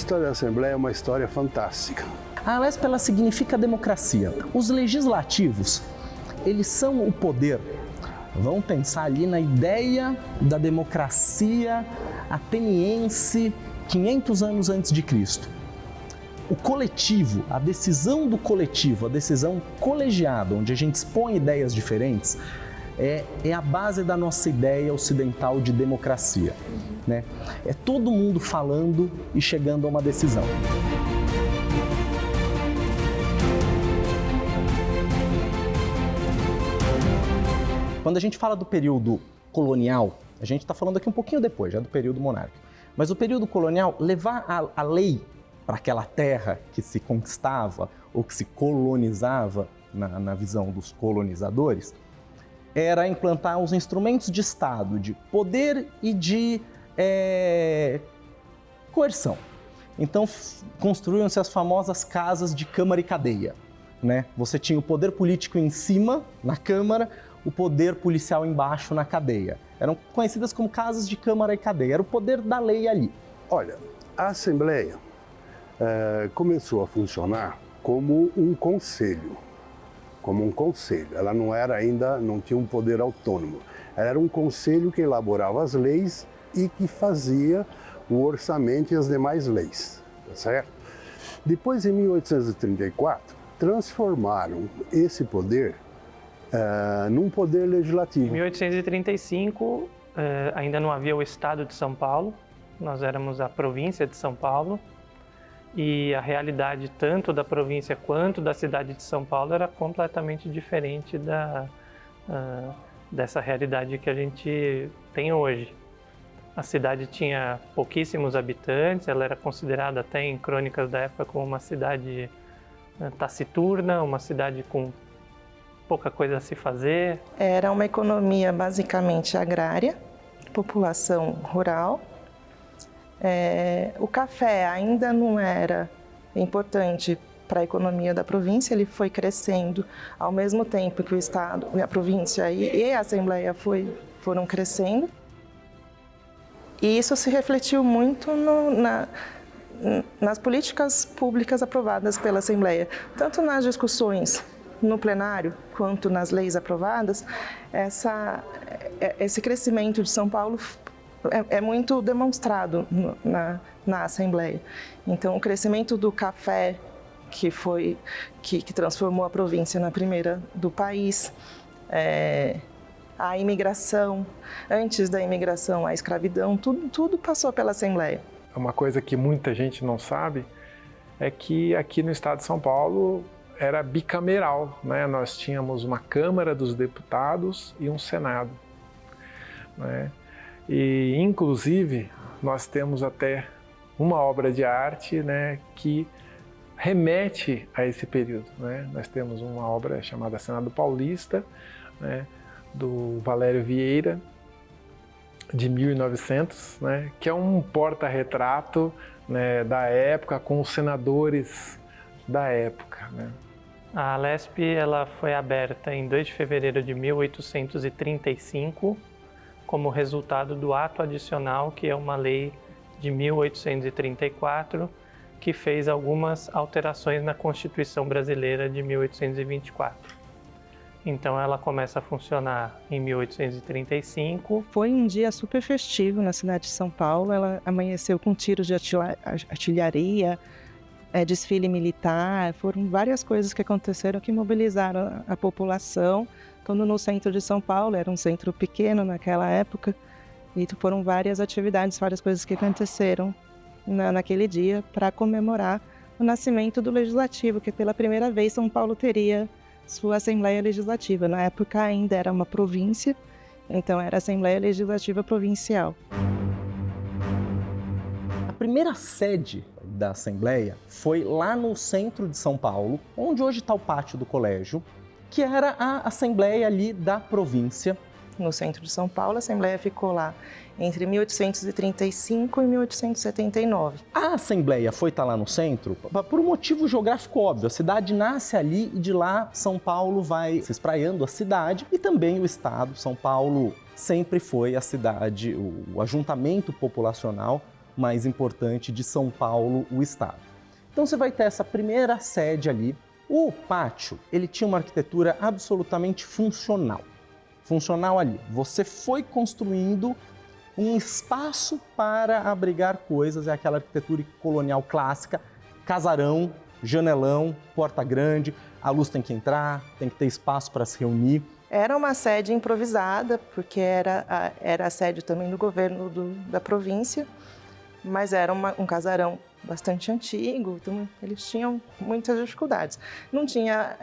história da Assembleia é uma história fantástica. A Alesp, ela significa democracia. Os legislativos, eles são o poder. Vamos pensar ali na ideia da democracia ateniense 500 anos antes de Cristo. O coletivo, a decisão do coletivo, a decisão colegiada, onde a gente expõe ideias diferentes, é a base da nossa ideia ocidental de democracia, né? É todo mundo falando e chegando a uma decisão. Quando a gente fala do período colonial, a gente está falando aqui um pouquinho depois, já do período monárquico, mas o período colonial, levar a lei para aquela terra que se conquistava ou que se colonizava, na visão dos colonizadores, era implantar os instrumentos de Estado, de poder e de coerção. Então, construíram-se as famosas casas de Câmara e Cadeia, né? Você tinha o poder político em cima, na Câmara, o poder policial embaixo, na cadeia. Eram conhecidas como casas de Câmara e Cadeia, era o poder da lei ali. Olha, a Assembleia começou a funcionar como um conselho. Ela não era ainda, não tinha um poder autônomo. Ela era um conselho que elaborava as leis e que fazia o orçamento e as demais leis, tá certo? Depois, em 1834, transformaram esse poder num poder legislativo. Em 1835, ainda não havia o Estado de São Paulo, nós éramos a província de São Paulo, e a realidade tanto da província quanto da cidade de São Paulo era completamente diferente dessa realidade que a gente tem hoje. A cidade tinha pouquíssimos habitantes, ela era considerada até em crônicas da época como uma cidade taciturna, uma cidade com pouca coisa a se fazer. Era uma economia basicamente agrária, população rural. O café ainda não era importante para a economia da província, ele foi crescendo ao mesmo tempo que o Estado, a província e a Assembleia foram crescendo. E isso se refletiu muito nas políticas públicas aprovadas pela Assembleia, tanto nas discussões no plenário quanto nas leis aprovadas. Esse crescimento de São Paulo é muito demonstrado na Assembleia. Então, o crescimento do café, que transformou a província na primeira do país, a imigração, antes da imigração, a escravidão, tudo passou pela Assembleia. Uma coisa que muita gente não sabe é que aqui no estado de São Paulo era bicameral, né? Nós tínhamos uma Câmara dos Deputados e um Senado, né? E, inclusive, nós temos até uma obra de arte, né, que remete a esse período, né? Nós temos uma obra chamada Senado Paulista, né, do Valério Vieira, de 1900, né, que é um porta-retrato, né, da época, com os senadores da época, né? A Alesp ela foi aberta em 2 de fevereiro de 1835, como resultado do ato adicional, que é uma lei de 1834, que fez algumas alterações na Constituição Brasileira de 1824. Então ela começa a funcionar em 1835. Foi um dia super festivo na cidade de São Paulo. Ela amanheceu com tiros de artilharia, desfile militar. Foram várias coisas que aconteceram que mobilizaram a população. Todo no centro de São Paulo, era um centro pequeno naquela época, e foram várias atividades, várias coisas que aconteceram naquele dia para comemorar o nascimento do Legislativo, que pela primeira vez São Paulo teria sua Assembleia Legislativa. Na época ainda era uma província, então era a Assembleia Legislativa Provincial. A primeira sede da Assembleia foi lá no centro de São Paulo, onde hoje está o pátio do colégio, que era a Assembleia ali da província. No centro de São Paulo, a Assembleia ficou lá entre 1835 e 1879. A Assembleia foi estar lá no centro por um motivo geográfico óbvio. A cidade nasce ali e de lá São Paulo vai se espraiando a cidade e também o estado. São Paulo sempre foi a cidade, o ajuntamento populacional mais importante de São Paulo, o estado. Então você vai ter essa primeira sede ali. O pátio, ele tinha uma arquitetura absolutamente funcional. Funcional ali. Você foi construindo um espaço para abrigar coisas, é aquela arquitetura colonial clássica, casarão, janelão, porta grande, a luz tem que entrar, tem que ter espaço para se reunir. Era uma sede improvisada, porque era a sede também do governo da província, mas era um casarão bastante antigo, então eles tinham muitas dificuldades. Não tinha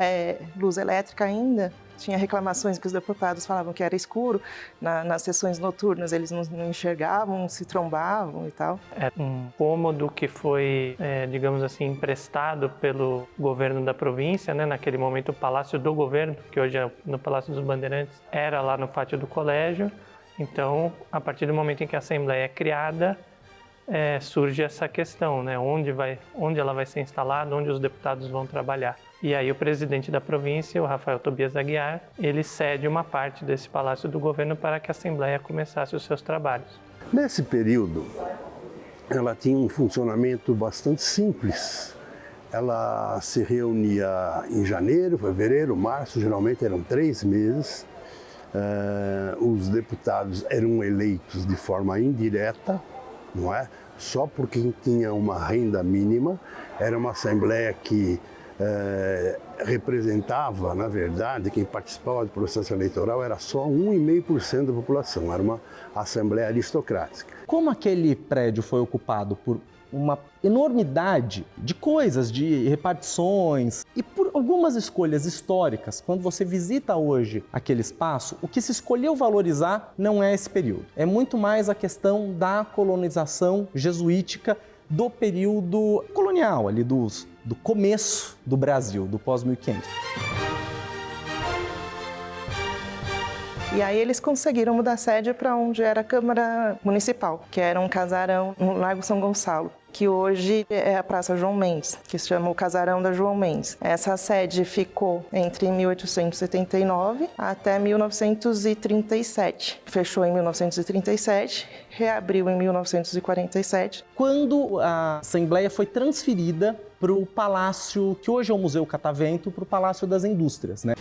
luz elétrica ainda, tinha reclamações que os deputados falavam que era escuro, nas sessões noturnas eles não enxergavam, se trombavam e tal. É um cômodo que foi, digamos assim, emprestado pelo governo da província, né? Naquele momento o Palácio do Governo, que hoje é no Palácio dos Bandeirantes, era lá no pátio do colégio. Então, a partir do momento em que a Assembleia é criada, surge essa questão, né? Onde ela vai ser instalada, onde os deputados vão trabalhar. E aí o presidente da província, o Rafael Tobias Aguiar, ele cede uma parte desse Palácio do Governo para que a Assembleia começasse os seus trabalhos. Nesse período, ela tinha um funcionamento bastante simples. Ela se reunia em janeiro, fevereiro, março, geralmente eram 3 meses. Os deputados eram eleitos de forma indireta, não é? Só por quem tinha uma renda mínima. Era uma assembleia que representava, na verdade, quem participava do processo eleitoral era só 1,5% da população, era uma assembleia aristocrática. Como aquele prédio foi ocupado por uma enormidade de coisas, de repartições e por algumas escolhas históricas, quando você visita hoje aquele espaço, o que se escolheu valorizar não é esse período. É muito mais a questão da colonização jesuítica do período colonial, ali do começo do Brasil, do pós-1500. E aí eles conseguiram mudar a sede para onde era a Câmara Municipal, que era um casarão no Largo São Gonçalo, que hoje é a Praça João Mendes, que se chama o Casarão da João Mendes. Essa sede ficou entre 1879 até 1937. Fechou em 1937, reabriu em 1947. Quando a Assembleia foi transferida para o Palácio, que hoje é o Museu Catavento, para o Palácio das Indústrias, né?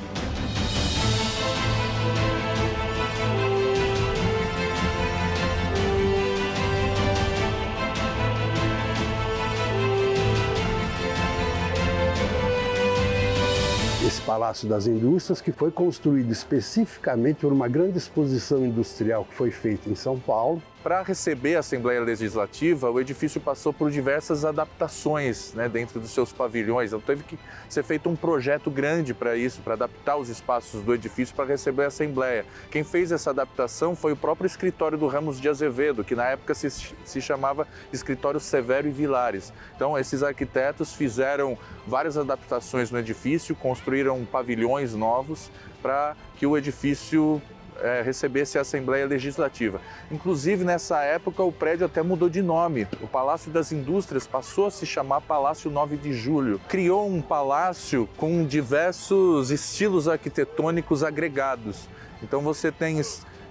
Esse Palácio das Indústrias, que foi construído especificamente por uma grande exposição industrial que foi feita em São Paulo. Para receber a Assembleia Legislativa, o edifício passou por diversas adaptações, né, dentro dos seus pavilhões. Então teve que ser feito um projeto grande para isso, para adaptar os espaços do edifício para receber a Assembleia. Quem fez essa adaptação foi o próprio escritório do Ramos de Azevedo, que na época se chamava Escritório Severo e Vilares. Então esses arquitetos fizeram várias adaptações no edifício, construíram pavilhões novos para que o edifício recebesse a Assembleia Legislativa. Inclusive, nessa época, o prédio até mudou de nome. O Palácio das Indústrias passou a se chamar Palácio 9 de Julho. Criou um palácio com diversos estilos arquitetônicos agregados. Então você tem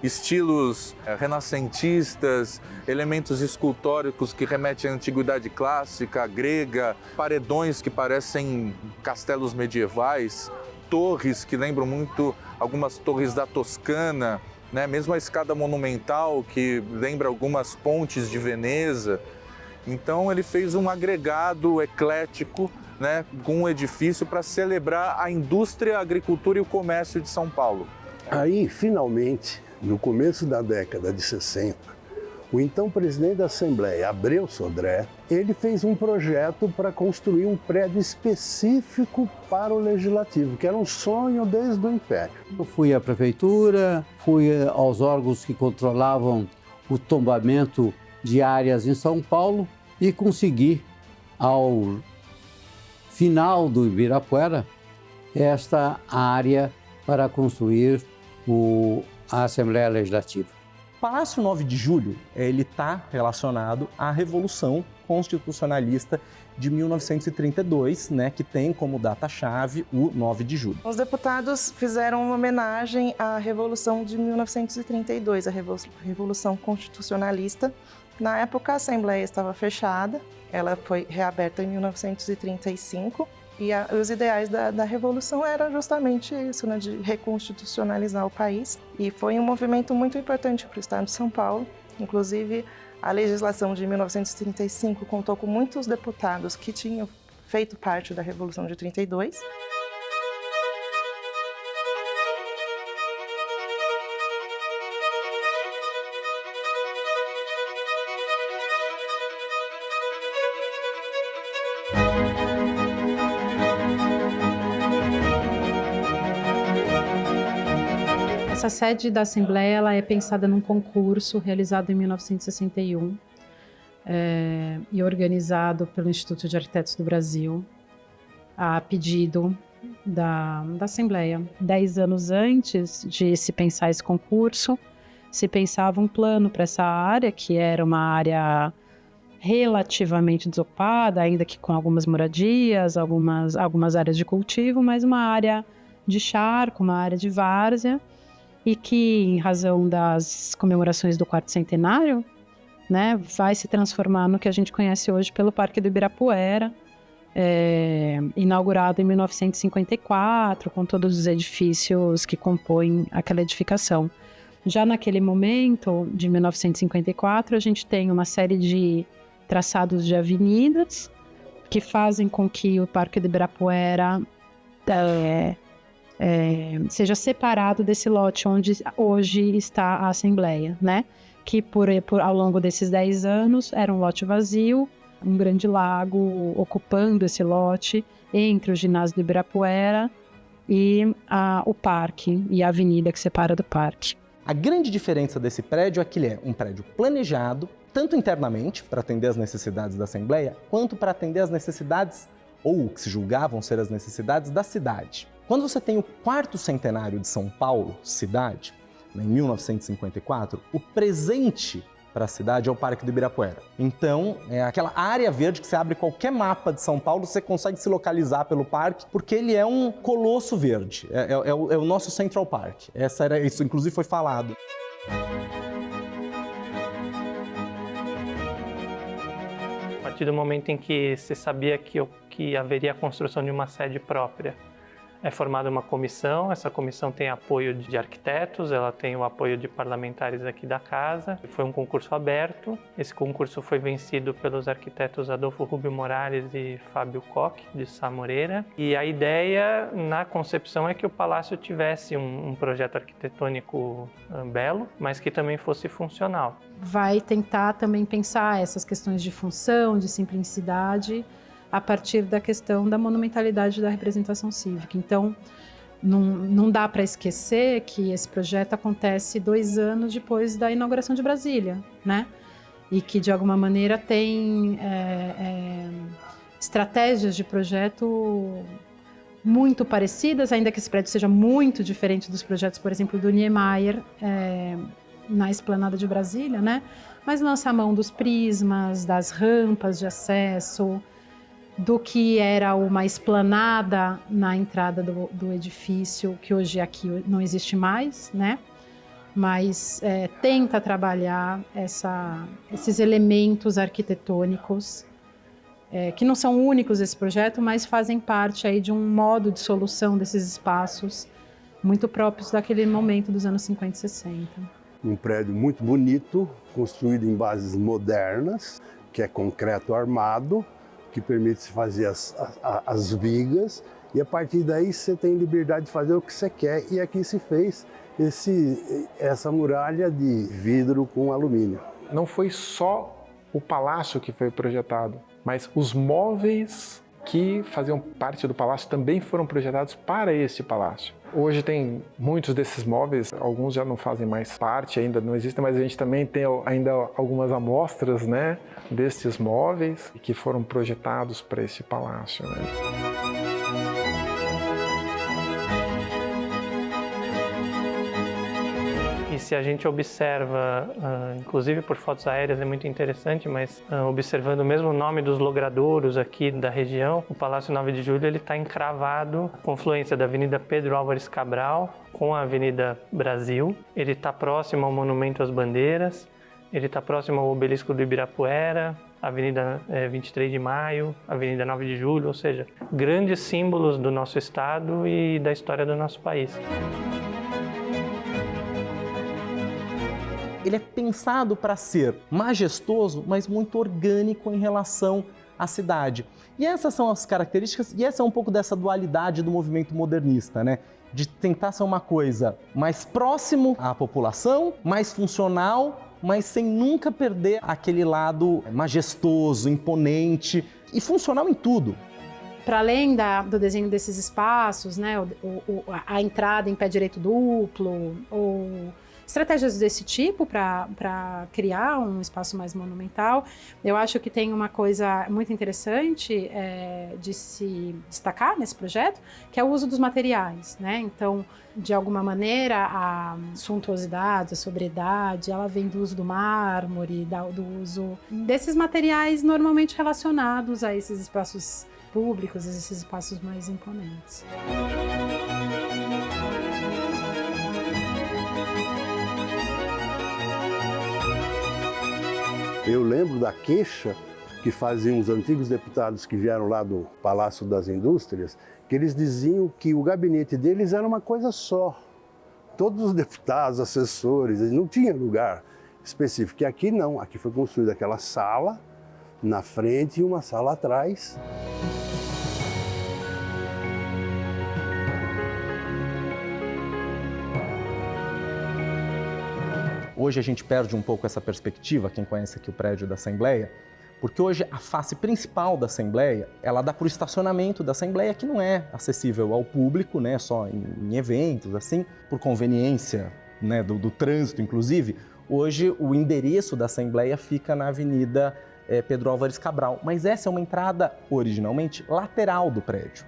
estilos renascentistas, elementos escultóricos que remetem à antiguidade clássica, grega, paredões que parecem castelos medievais, torres que lembram muito algumas torres da Toscana, né? Mesmo a escada monumental que lembra algumas pontes de Veneza. Então ele fez um agregado eclético, né, com um edifício para celebrar a indústria, a agricultura e o comércio de São Paulo. Aí, finalmente, no começo da década de 60, o então presidente da Assembleia, Abreu Sodré, ele fez um projeto para construir um prédio específico para o Legislativo, que era um sonho desde o Império. Eu fui à prefeitura, fui aos órgãos que controlavam o tombamento de áreas em São Paulo e consegui, ao final do Ibirapuera, esta área para construir a Assembleia Legislativa. O Palácio 9 de Julho, ele está relacionado à Revolução Constitucionalista de 1932, né, que tem como data-chave o 9 de julho. Os deputados fizeram uma homenagem à Revolução de 1932, a Revolução Constitucionalista, Na época, a Assembleia estava fechada, ela foi reaberta em 1935 e os ideais da Revolução eram justamente isso, né, de reconstitucionalizar o país. E foi um movimento muito importante para o estado de São Paulo. Inclusive, a legislação de 1935 contou com muitos deputados que tinham feito parte da Revolução de 32. Essa sede da Assembleia ela é pensada num concurso realizado em 1961 e organizado pelo Instituto de Arquitetos do Brasil, a pedido da Assembleia. 10 anos antes de se pensar esse concurso, se pensava um plano para essa área, que era uma área relativamente desocupada, ainda que com algumas moradias, algumas áreas de cultivo, mas uma área de charco, uma área de várzea, e que, em razão das comemorações do 4º centenário, né, vai se transformar no que a gente conhece hoje pelo Parque do Ibirapuera, inaugurado em 1954, com todos os edifícios que compõem aquela edificação. Já naquele momento, de 1954, a gente tem uma série de traçados de avenidas que fazem com que o Parque do Ibirapuera seja separado desse lote onde hoje está a Assembleia, né? Que ao longo desses 10 anos era um lote vazio, um grande lago ocupando esse lote entre o ginásio do Ibirapuera e o parque e a avenida que separa do parque. A grande diferença desse prédio é que ele é um prédio planejado, tanto internamente, para atender as necessidades da Assembleia, quanto para atender as necessidades, ou o que se julgavam ser as necessidades da cidade. Quando você tem o 4º centenário de São Paulo, cidade, em 1954, o presente para a cidade é o Parque do Ibirapuera. Então, é aquela área verde que você abre qualquer mapa de São Paulo, você consegue se localizar pelo parque, porque ele é um colosso verde, é o nosso Central Park. Isso inclusive foi falado. A partir do momento em que se sabia que haveria a construção de uma sede própria, é formada uma comissão, essa comissão tem apoio de arquitetos, ela tem o apoio de parlamentares aqui da casa. Foi um concurso aberto, esse concurso foi vencido pelos arquitetos Adolfo Rubio Morales e Fábio Koch, de Sá Moreira. E a ideia, na concepção, é que o palácio tivesse um projeto arquitetônico belo, mas que também fosse funcional. Vai tentar também pensar essas questões de função, de simplicidade, a partir da questão da monumentalidade da representação cívica. Então, não dá para esquecer que esse projeto acontece 2 anos depois da inauguração de Brasília, né? E que, de alguma maneira, tem estratégias de projeto muito parecidas, ainda que esse prédio seja muito diferente dos projetos, por exemplo, do Niemeyer, na Esplanada de Brasília, né? Mas lança a mão dos prismas, das rampas de acesso, do que era uma esplanada na entrada do edifício, que hoje aqui não existe mais, né? Mas tenta trabalhar esses elementos arquitetônicos, que não são únicos desse projeto, mas fazem parte aí de um modo de solução desses espaços muito próprios daquele momento dos anos 50 e 60. Um prédio muito bonito, construído em bases modernas, que é concreto armado, que permite se fazer as vigas, e a partir daí você tem liberdade de fazer o que você quer. E aqui se fez essa muralha de vidro com alumínio. Não foi só o palácio que foi projetado, mas os móveis que faziam parte do palácio também foram projetados para este palácio. Hoje tem muitos desses móveis, alguns já não fazem mais parte, ainda não existem, mas a gente também tem ainda algumas amostras, né, destes móveis que foram projetados para este palácio, né? E se a gente observa, inclusive por fotos aéreas é muito interessante, mas observando o mesmo nome dos logradouros aqui da região, o Palácio 9 de Julho está encravado à confluência da Avenida Pedro Álvares Cabral com a Avenida Brasil. Ele está próximo ao Monumento às Bandeiras, Ele está próximo ao obelisco do Ibirapuera, Avenida 23 de Maio, Avenida 9 de Julho, ou seja, grandes símbolos do nosso estado e da história do nosso país. Ele é pensado para ser majestoso, mas muito orgânico em relação à cidade. E essas são as características, e essa é um pouco dessa dualidade do movimento modernista, né? De tentar ser uma coisa mais próximo à população, mais funcional, mas sem nunca perder aquele lado majestoso, imponente e funcional em tudo. Para além do desenho desses espaços, né, a entrada em pé direito duplo, ou estratégias desse tipo para criar um espaço mais monumental, eu acho que tem uma coisa muito interessante de se destacar nesse projeto, que é o uso dos materiais, né? Então, de alguma maneira, a suntuosidade, a sobriedade, ela vem do uso do mármore, do uso desses materiais normalmente relacionados a esses espaços públicos, esses espaços mais imponentes. Eu lembro da queixa que faziam os antigos deputados que vieram lá do Palácio das Indústrias, que eles diziam que o gabinete deles era uma coisa só. Todos os deputados, assessores, não tinha lugar específico. E aqui não, aqui foi construída aquela sala na frente e uma sala atrás. Hoje a gente perde um pouco essa perspectiva, quem conhece aqui o prédio da Assembleia, porque hoje a face principal da Assembleia, ela dá para o estacionamento da Assembleia, que não é acessível ao público, né, só em eventos, assim, por conveniência, né, do trânsito, inclusive. Hoje o endereço da Assembleia fica na Avenida Pedro Álvares Cabral, mas essa é uma entrada originalmente lateral do prédio.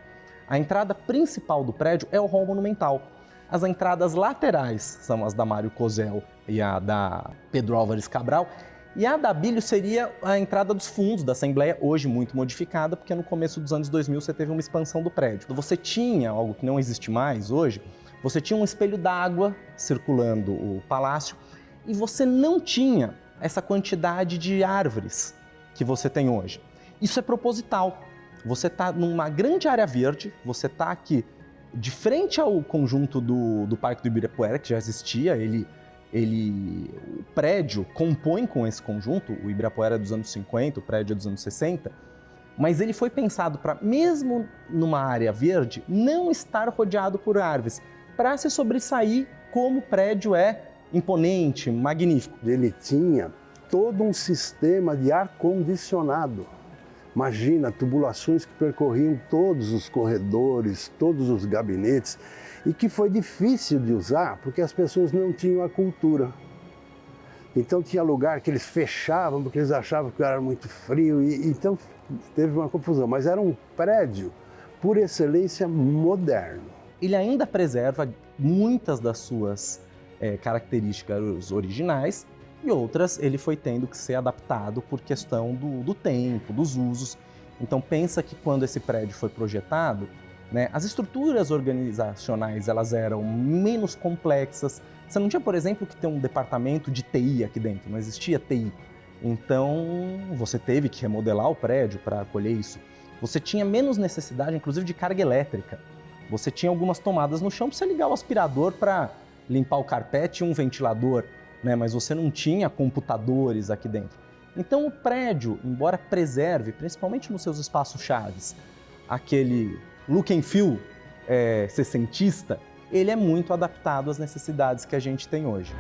A entrada principal do prédio é o hall monumental. As entradas laterais são as da Mário Cosel e a da Pedro Álvares Cabral, e a da Abílio seria a entrada dos fundos da Assembleia, hoje muito modificada, porque no começo dos anos 2000 você teve uma expansão do prédio. Você tinha, algo que não existe mais hoje, você tinha um espelho d'água circulando o palácio, e você não tinha essa quantidade de árvores que você tem hoje. Isso é proposital. Você está numa grande área verde, você está aqui de frente ao conjunto do Parque do Ibirapuera, que já existia, o prédio compõe com esse conjunto, o Ibirapuera é dos anos 50, o prédio é dos anos 60, mas ele foi pensado para, mesmo numa área verde, não estar rodeado por árvores, para se sobressair como o prédio é imponente, magnífico. Ele tinha todo um sistema de ar-condicionado. Imagina, tubulações que percorriam todos os corredores, todos os gabinetes, e que foi difícil de usar porque as pessoas não tinham a cultura. Então tinha lugar que eles fechavam porque eles achavam que era muito frio, e então teve uma confusão. Mas era um prédio, por excelência, moderno. Ele ainda preserva muitas das suas características originais, e outras ele foi tendo que ser adaptado por questão do tempo, dos usos. Então pensa que quando esse prédio foi projetado, né, as estruturas organizacionais elas eram menos complexas. Você não tinha, por exemplo, que ter um departamento de TI aqui dentro, não existia TI. Então você teve que remodelar o prédio para acolher isso. Você tinha menos necessidade, inclusive, de carga elétrica. Você tinha algumas tomadas no chão para você ligar o aspirador para limpar o carpete e um ventilador, né? Mas você não tinha computadores aqui dentro. Então o prédio, embora preserve, principalmente nos seus espaços chaves, aquele look and feel sessentista, ele é muito adaptado às necessidades que a gente tem hoje.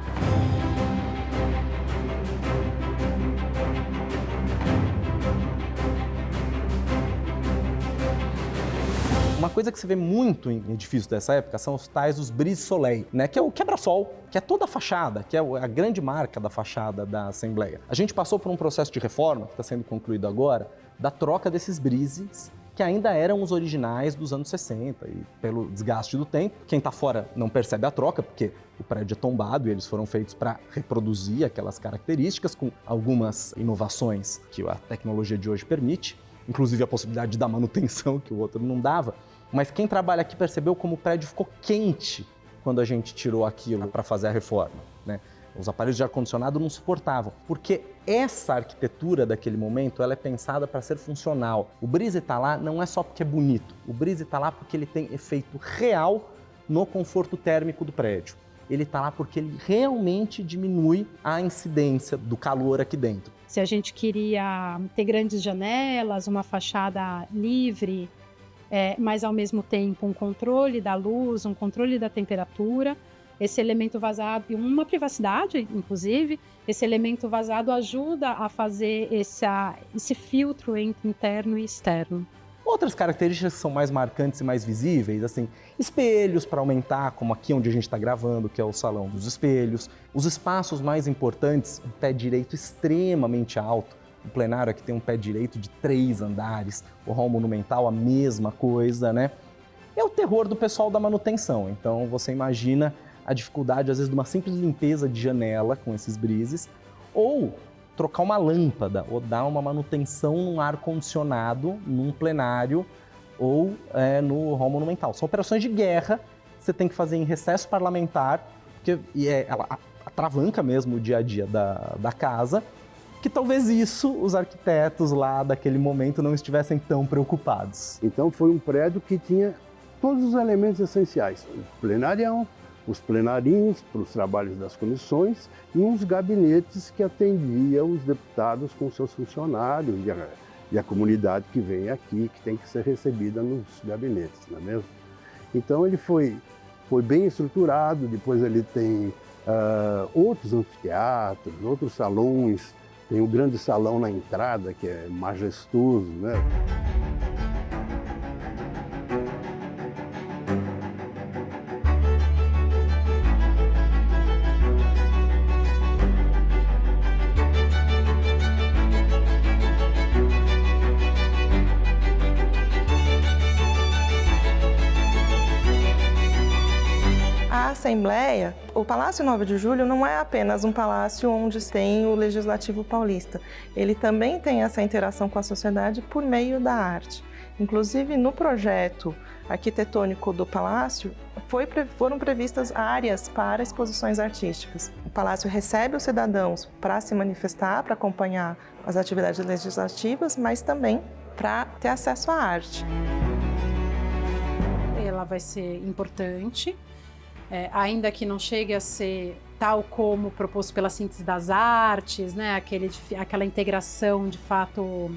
Uma coisa que você vê muito em edifícios dessa época são os tais dos brise-soleil, né? Que é o quebra-sol, que é toda a fachada, que é a grande marca da fachada da Assembleia. A gente passou por um processo de reforma, que está sendo concluído agora, da troca desses brises, que ainda eram os originais dos anos 60, e pelo desgaste do tempo, quem está fora não percebe a troca, porque o prédio é tombado e eles foram feitos para reproduzir aquelas características com algumas inovações que a tecnologia de hoje permite, inclusive a possibilidade da manutenção que o outro não dava. Mas quem trabalha aqui percebeu como o prédio ficou quente quando a gente tirou aquilo para fazer a reforma, né? Os aparelhos de ar-condicionado não suportavam, porque essa arquitetura daquele momento ela é pensada para ser funcional. O Breezy está lá não é só porque é bonito, o Breezy está lá porque ele tem efeito real no conforto térmico do prédio. Ele está lá porque ele realmente diminui a incidência do calor aqui dentro. Se a gente queria ter grandes janelas, uma fachada livre, mas ao mesmo tempo um controle da luz, um controle da temperatura, esse elemento vazado, e uma privacidade, inclusive, esse elemento vazado ajuda a fazer esse filtro entre interno e externo. Outras características que são mais marcantes e mais visíveis, assim, espelhos para aumentar, como aqui onde a gente está gravando, que é o salão dos espelhos. Os espaços mais importantes, um pé direito extremamente alto. O plenário aqui tem um pé direito de 3 andares, o hall monumental a mesma coisa, né? É o terror do pessoal da manutenção, então você imagina a dificuldade, às vezes, de uma simples limpeza de janela com esses Breezes, ou trocar uma lâmpada, ou dar uma manutenção num ar-condicionado, num plenário, ou no hall monumental. São operações de guerra que você tem que fazer em recesso parlamentar, porque ela atravanca mesmo o dia a dia da casa, que talvez isso os arquitetos lá daquele momento não estivessem tão preocupados. Então foi um prédio que tinha todos os elementos essenciais. O plenarião, os plenarinhos para os trabalhos das comissões e uns gabinetes que atendiam os deputados com seus funcionários e a comunidade que vem aqui, que tem que ser recebida nos gabinetes, não é mesmo? Então ele foi bem estruturado, depois ele tem outros anfiteatros, outros salões, tem um grande salão na entrada que é majestoso, né? Assembleia, o Palácio 9 de Julho não é apenas um palácio onde tem o Legislativo Paulista. Ele também tem essa interação com a sociedade por meio da arte. Inclusive, no projeto arquitetônico do palácio, foram previstas áreas para exposições artísticas. O palácio recebe os cidadãos para se manifestar, para acompanhar as atividades legislativas, mas também para ter acesso à arte. Ela vai ser importante. Ainda que não chegue a ser tal como proposto pela síntese das artes, né? Aquela integração de fato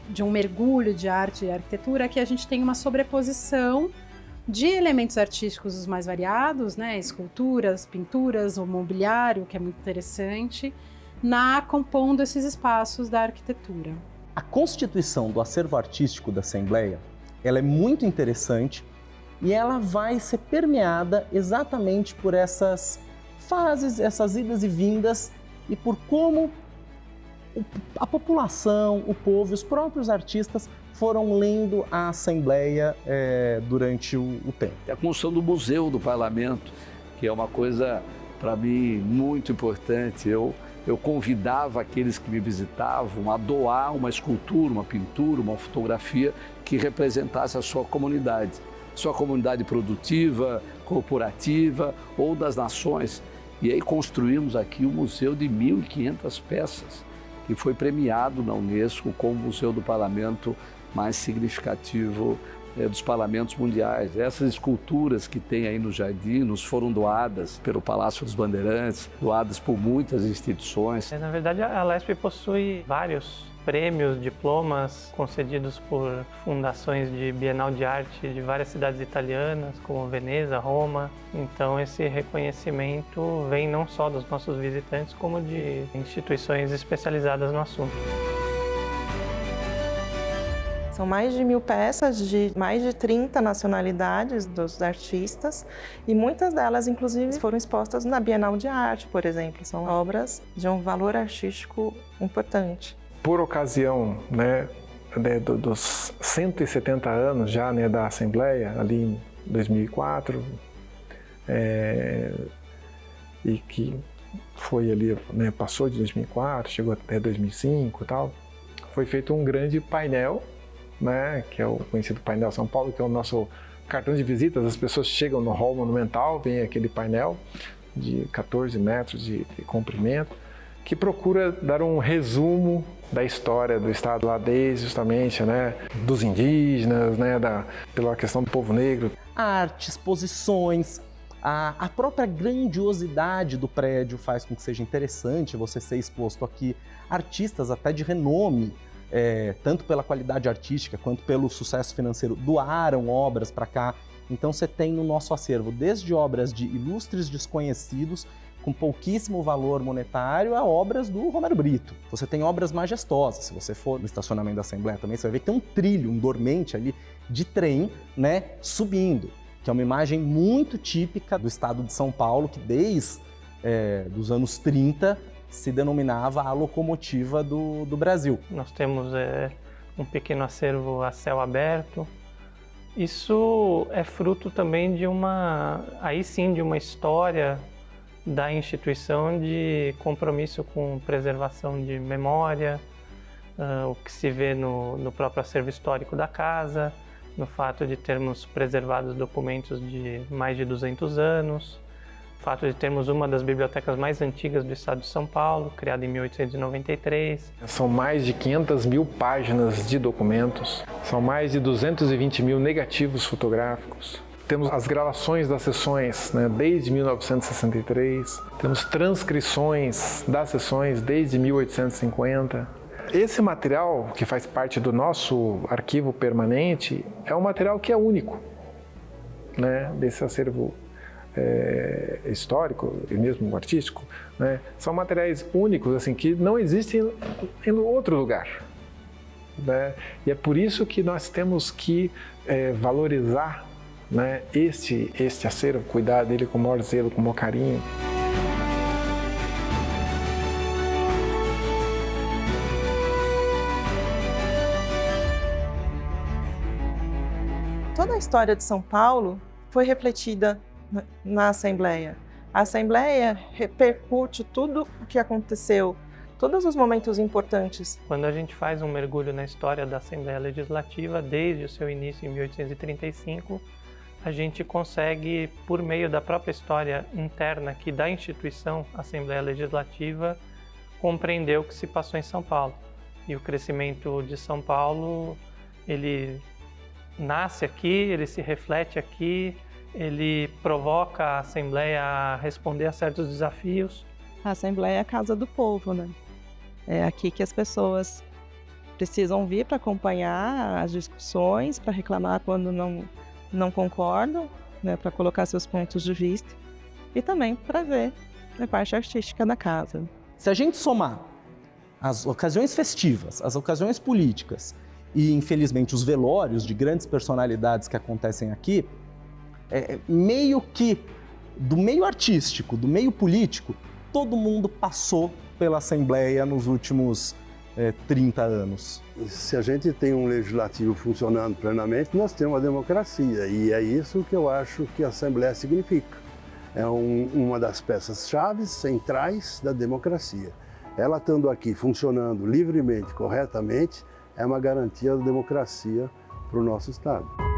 de um mergulho de arte e arquitetura, que a gente tem uma sobreposição de elementos artísticos os mais variados, né? Esculturas, pinturas, o mobiliário, que é muito interessante, compondo esses espaços da arquitetura. A constituição do acervo artístico da Assembleia, ela é muito interessante, e ela vai ser permeada exatamente por essas fases, essas idas e vindas, e por como a população, o povo e os próprios artistas foram lendo a Assembleia durante o tempo. A construção do Museu do Parlamento, que é uma coisa, para mim, muito importante. Eu convidava aqueles que me visitavam a doar uma escultura, uma pintura, uma fotografia que representasse a sua comunidade produtiva, corporativa ou das nações. E aí construímos aqui um museu de 1.500 peças, que foi premiado na Unesco como o Museu do Parlamento mais significativo dos parlamentos mundiais. Essas esculturas que tem aí no jardim nos foram doadas pelo Palácio dos Bandeirantes, doadas por muitas instituições. Na verdade, a LESP possui vários prêmios, diplomas concedidos por fundações de Bienal de Arte de várias cidades italianas, como Veneza, Roma. Então esse reconhecimento vem não só dos nossos visitantes, como de instituições especializadas no assunto. São mais de 1.000 peças de mais de 30 nacionalidades dos artistas, e muitas delas, inclusive, foram expostas na Bienal de Arte, por exemplo. São obras de um valor artístico importante. Por ocasião, dos 170 anos já, da Assembleia, ali em 2004, e que foi ali, passou de 2004, chegou até 2005 e tal, foi feito um grande painel, que é o conhecido Painel São Paulo, que é o nosso cartão de visitas. As pessoas chegam no hall monumental, vem aquele painel de 14 metros de comprimento, que procura dar um resumo da história do Estado lá desde justamente, né, dos indígenas, né, pela questão do povo negro. Arte, exposições, a própria grandiosidade do prédio faz com que seja interessante você ser exposto aqui. Artistas até de renome, tanto pela qualidade artística quanto pelo sucesso financeiro, doaram obras para cá. Então você tem no nosso acervo desde obras de ilustres desconhecidos com pouquíssimo valor monetário a obras do Romero Brito. Você tem obras majestosas. Se você for no estacionamento da Assembleia também, você vai ver que tem um trilho, um dormente ali de trem, né, subindo, que é uma imagem muito típica do estado de São Paulo, que desde os anos 30 se denominava a locomotiva do Brasil. Nós temos um pequeno acervo a céu aberto. Isso é fruto também de uma história da instituição de compromisso com preservação de memória, o que se vê no próprio acervo histórico da casa, no fato de termos preservado documentos de mais de 200 anos, o fato de termos uma das bibliotecas mais antigas do estado de São Paulo, criada em 1893. São mais de 500 mil páginas de documentos, são mais de 220 mil negativos fotográficos. Temos as gravações das sessões, né, desde 1963, temos transcrições das sessões desde 1850. Esse material, que faz parte do nosso arquivo permanente, é um material que é único, né, desse acervo histórico e mesmo artístico, né, são materiais únicos assim, que não existem em outro lugar. Né, e é por isso que nós temos que valorizar, né, este acervo, cuidar dele com o maior zelo, com o maior carinho. Toda a história de São Paulo foi refletida na Assembleia. A Assembleia repercute tudo o que aconteceu, todos os momentos importantes. Quando a gente faz um mergulho na história da Assembleia Legislativa, desde o seu início em 1835, a gente consegue, por meio da própria história interna aqui da instituição Assembleia Legislativa, compreender o que se passou em São Paulo. E o crescimento de São Paulo, ele nasce aqui, ele se reflete aqui, ele provoca a Assembleia a responder a certos desafios. A Assembleia é a casa do povo, né? É aqui que as pessoas precisam vir para acompanhar as discussões, para reclamar quando não concordam, né, para colocar seus pontos de vista e também para ver a parte artística da casa. Se a gente somar as ocasiões festivas, as ocasiões políticas e, infelizmente, os velórios de grandes personalidades que acontecem aqui, meio que do meio artístico, do meio político, todo mundo passou pela Assembleia nos últimos 30 anos. Se a gente tem um legislativo funcionando plenamente, nós temos uma democracia, e é isso que eu acho que a Assembleia significa. É uma das peças-chave centrais da democracia. Ela estando aqui funcionando livremente, corretamente, é uma garantia da democracia para o nosso Estado.